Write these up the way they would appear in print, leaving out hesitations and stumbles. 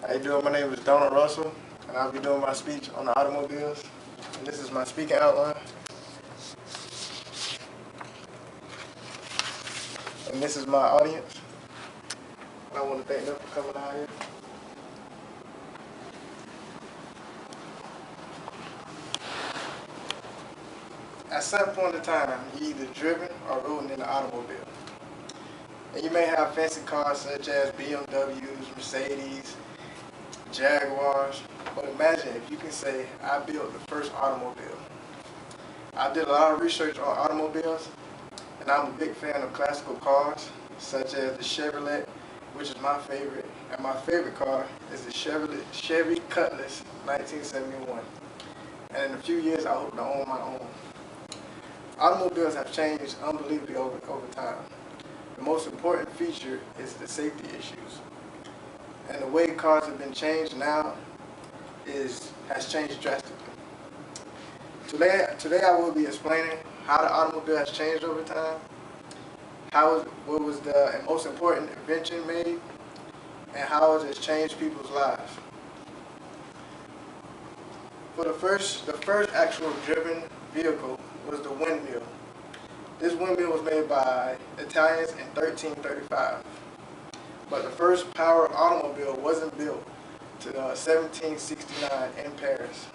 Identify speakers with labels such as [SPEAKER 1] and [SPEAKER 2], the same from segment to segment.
[SPEAKER 1] How you doing? My name is Donald Russell, and I'll be doing my speech on the automobiles. And this is my speaking outline. And this is my audience. And I want to thank them for coming out here. At some point in time, you either driven or riding in an automobile. And you may have fancy cars such as BMWs, Mercedes, Jaguars. But imagine if you can say, I built the first automobile. I did a lot of research on automobiles, and I'm a big fan of classical cars, such as the Chevrolet, which is my favorite. And my favorite car is the Chevy Cutlass 1971. And in a few years, I hope to own my own. Automobiles have changed unbelievably over time. The most important feature is the safety issues. And the way cars have been changed now has changed drastically. Today I will be explaining how the automobile has changed over time, what was the most important invention made, and how it has changed people's lives. For the first actual driven vehicle was the windmill. This windmill was made by Italians in 1335. But the first powered automobile wasn't built till 1769 in Paris.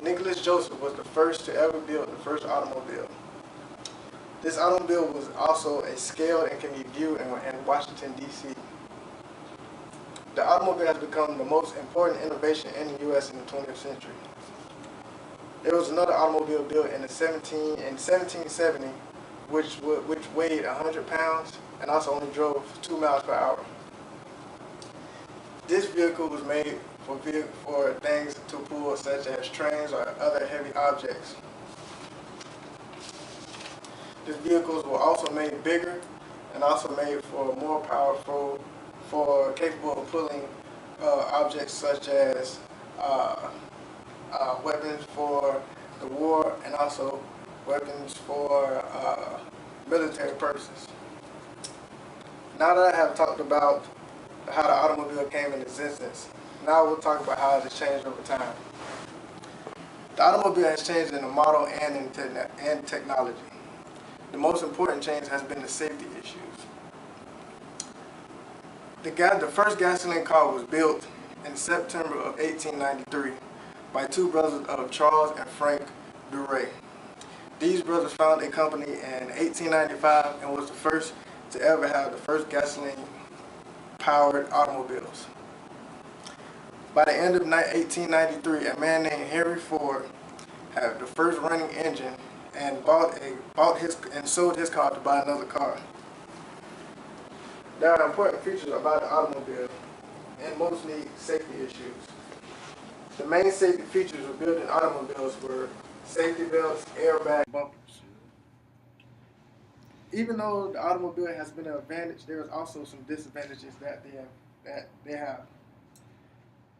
[SPEAKER 1] Nicholas Joseph was the first to ever build the first automobile. This automobile was also a scale and can be viewed in Washington, D.C. The automobile has become the most important innovation in the U.S. in the 20th century. There was another automobile built in 1770, which weighed 100 pounds and also only drove 2 miles per hour. This vehicle was made for things to pull such as trains or other heavy objects. These vehicles were also made bigger and also made for more powerful, capable of pulling objects such as weapons for the war and also weapons for military purposes. Now that I have talked about how the automobile came into existence, now we'll talk about how it has changed over time. The automobile has changed in the model and in technology. The most important change has been the safety issues. The first gasoline car was built in September of 1893 by two brothers of Charles and Frank Duray. These brothers founded a company in 1895 and was the first to ever have the first gasoline-powered automobiles. By the end of 1893, a man named Henry Ford had the first running engine and sold his car to buy another car. There are important features about the automobile and mostly safety issues. The main safety features of building automobiles were safety belts, airbags, bumpers. Even though the automobile has been an advantage, there is also some disadvantages that they have.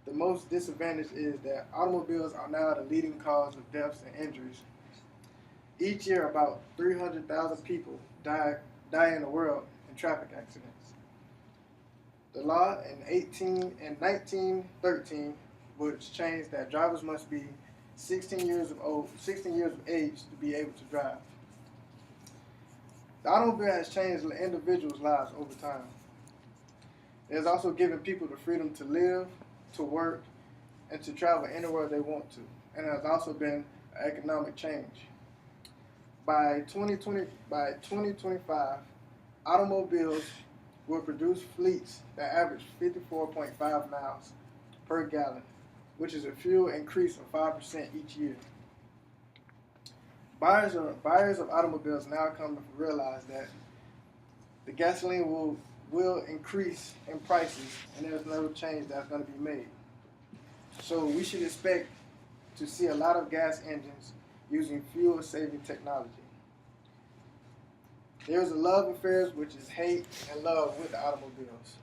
[SPEAKER 1] The most disadvantage is that automobiles are now the leading cause of deaths and injuries. Each year, about 300,000 people die in the world in traffic accidents. The law in 1913 which changed that drivers must be 16 years of age to be able to drive. The automobile has changed the individuals' lives over time. It has also given people the freedom to live, to work, and to travel anywhere they want to, and it has also been an economic change. By 2025, automobiles will produce fleets that average 54.5 miles per gallon, which is a fuel increase of 5% each year. Buyers of automobiles now come to realize that the gasoline will increase in prices, and there's no change that's going to be made. So we should expect to see a lot of gas engines using fuel-saving technology. There's a love affair, which is hate and love with the automobiles.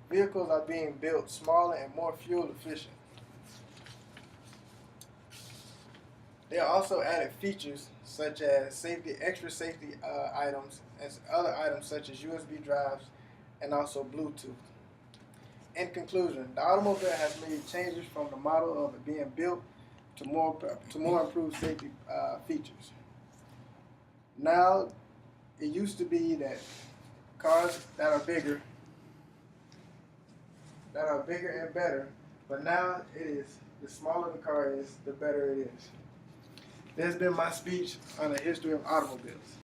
[SPEAKER 1] Vehicles are being built smaller and more fuel efficient. They are also added features such as extra safety items and other items such as USB drives and also Bluetooth. In conclusion, the automobile has made changes from the model of it being built to more improved safety features. Now, it used to be that cars that are bigger and better, but now it is the smaller the car is, the better it is. This has been my speech on the history of automobiles.